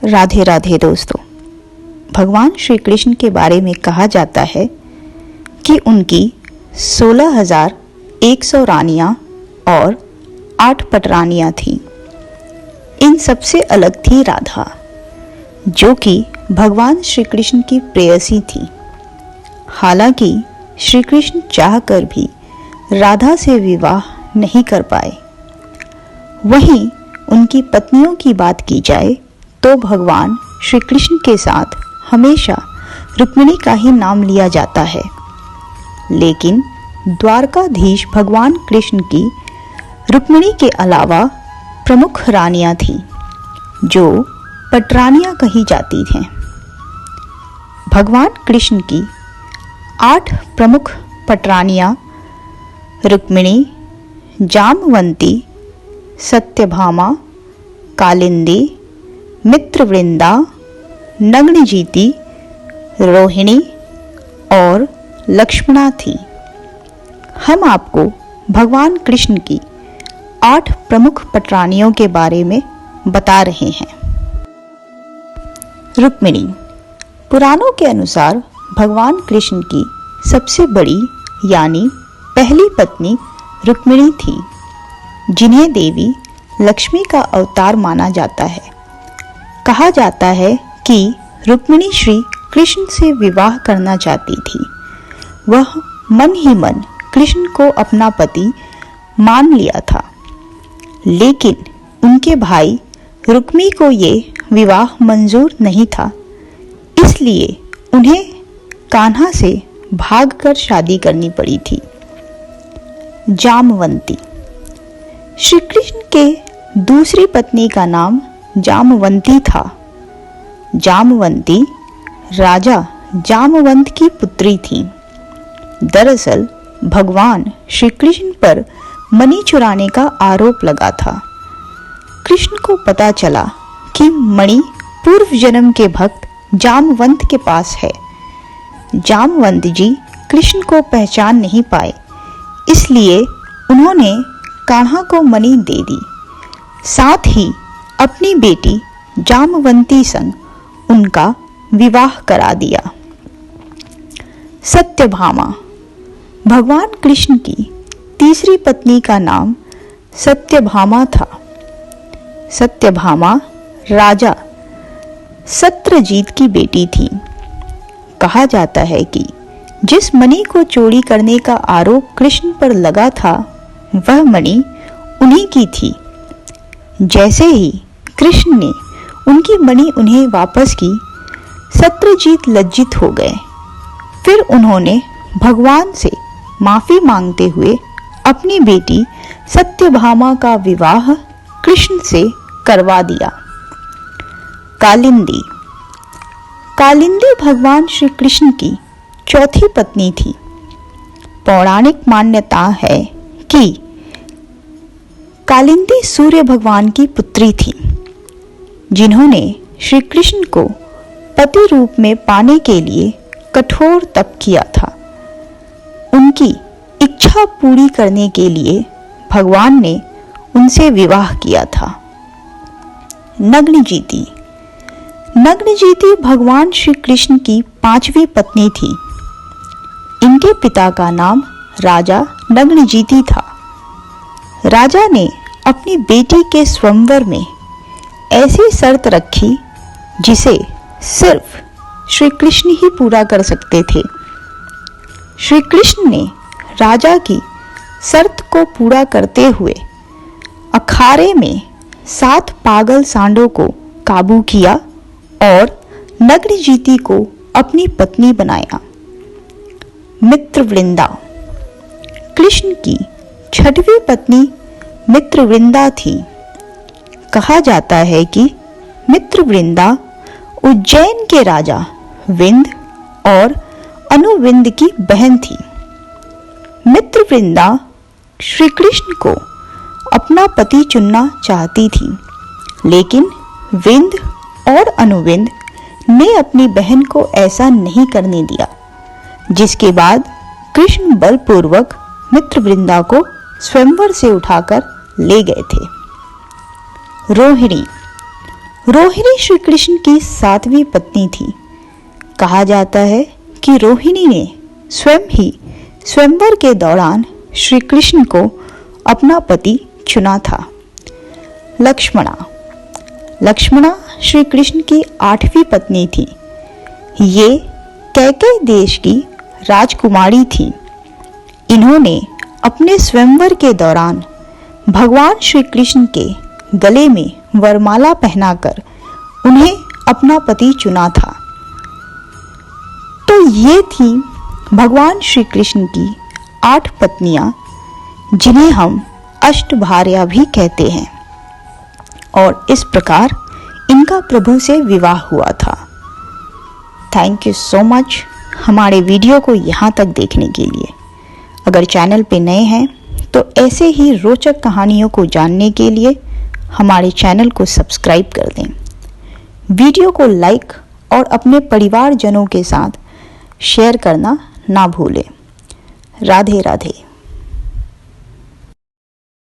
राधे राधे दोस्तों। भगवान श्री कृष्ण के बारे में कहा जाता है कि उनकी 16,100 रानियां और 8 पटरानियां थीं। इन सबसे अलग थी राधा, जो कि भगवान श्री कृष्ण की प्रेयसी थी। हालांकि श्री कृष्ण चाहकर भी राधा से विवाह नहीं कर पाए। वहीं उनकी पत्नियों की बात की जाए तो भगवान श्री कृष्ण के साथ हमेशा रुक्मिणी का ही नाम लिया जाता है। लेकिन द्वारकाधीश भगवान कृष्ण की रुक्मिणी के अलावा प्रमुख रानियां थीं, जो पटरानियां कही जाती हैं। भगवान कृष्ण की 8 प्रमुख पटरानियां रुक्मिणी, जामवंती, सत्यभामा, कालिंदी, मित्रवृंदा, नग्नजिती, रोहिणी और लक्ष्मणा थी। हम आपको भगवान कृष्ण की 8 प्रमुख पटरानियों के बारे में बता रहे हैं। रुक्मिणी पुराणों के अनुसार भगवान कृष्ण की सबसे बड़ी यानी पहली पत्नी रुक्मिणी थी, जिन्हें देवी लक्ष्मी का अवतार माना जाता है। कहा जाता है कि रुक्मिणी श्री कृष्ण से विवाह करना चाहती थी। वह मन ही मन कृष्ण को अपना पति मान लिया था, लेकिन उनके भाई रुक्मी को ये विवाह मंजूर नहीं था। इसलिए उन्हें कान्हा से भागकर शादी करनी पड़ी थी। जामवंती श्री कृष्ण के दूसरी पत्नी का नाम जामवंती था। जामवंती राजा जामवंत की पुत्री थी। दरअसल भगवान श्री कृष्ण पर मणि चुराने का आरोप लगा था। कृष्ण को पता चला कि मणि पूर्व जन्म के भक्त जामवंत के पास है। जामवंत जी कृष्ण को पहचान नहीं पाए, इसलिए उन्होंने कान्हा को मणि दे दी। साथ ही अपनी बेटी जामवंती संग उनका विवाह करा दिया। सत्यभामा भगवान कृष्ण की तीसरी पत्नी का नाम सत्यभामा था। सत्यभामा राजा सत्यजीत की बेटी थी। कहा जाता है कि जिस मणि को चोरी करने का आरोप कृष्ण पर लगा था, वह मणि उन्हीं की थी। जैसे ही कृष्ण ने उनकी मणि उन्हें वापस की, सत्यजीत लज्जित हो गए। फिर उन्होंने भगवान से माफी मांगते हुए अपनी बेटी सत्यभामा का विवाह कृष्ण से करवा दिया। कालिंदी कालिंदी भगवान श्री कृष्ण की चौथी पत्नी थी। पौराणिक मान्यता है कि कालिंदी सूर्य भगवान की पुत्री थी, जिन्होंने श्री कृष्ण को पति रूप में पाने के लिए कठोर तप किया था। उनकी इच्छा पूरी करने के लिए भगवान ने उनसे विवाह किया था। नग्नजिती नग्नजिती भगवान श्री कृष्ण की 5वीं पत्नी थी। इनके पिता का नाम राजा नग्नजिती था। राजा ने अपनी बेटी के स्वयंवर में ऐसी शर्त रखी जिसे सिर्फ श्री कृष्ण ही पूरा कर सकते थे। श्री कृष्ण ने राजा की शर्त को पूरा करते हुए अखाड़े में 7 पागल सांडों को काबू किया और नग्नजिती को अपनी पत्नी बनाया। मित्रवृंदा कृष्ण की 6वीं पत्नी मित्रवृंदा थी। कहा जाता है कि मित्रवृंदा उज्जैन के राजा विंद और अनुविंद की बहन थी। मित्रवृंदा श्री कृष्ण को अपना पति चुनना चाहती थी, लेकिन विंद और अनुविंद ने अपनी बहन को ऐसा नहीं करने दिया, जिसके बाद कृष्ण बलपूर्वक मित्रवृंदा को स्वयंवर से उठाकर ले गए थे। रोहिणी रोहिणी श्री कृष्ण की 7वीं पत्नी थी। कहा जाता है कि रोहिणी ने स्वयं ही स्वयंवर के दौरान श्री कृष्ण को अपना पति चुना था। लक्ष्मणा श्री कृष्ण की 8वीं पत्नी थी। ये कैकेयी देश की राजकुमारी थी। इन्होंने अपने स्वयंवर के दौरान भगवान श्री कृष्ण के गले में वरमाला पहनाकर उन्हें अपना पति चुना था। तो ये थी भगवान श्री कृष्ण की 8 पत्नियां, जिन्हें हम अष्टभार्या भी कहते हैं। और इस प्रकार इनका प्रभु से विवाह हुआ था। थैंक यू सो मच हमारे वीडियो को यहाँ तक देखने के लिए। अगर चैनल पे नए हैं तो ऐसे ही रोचक कहानियों को जानने के लिए हमारे चैनल को सब्सक्राइब कर दें। वीडियो को लाइक और अपने परिवारजनों के साथ शेयर करना ना भूलें। राधे राधे।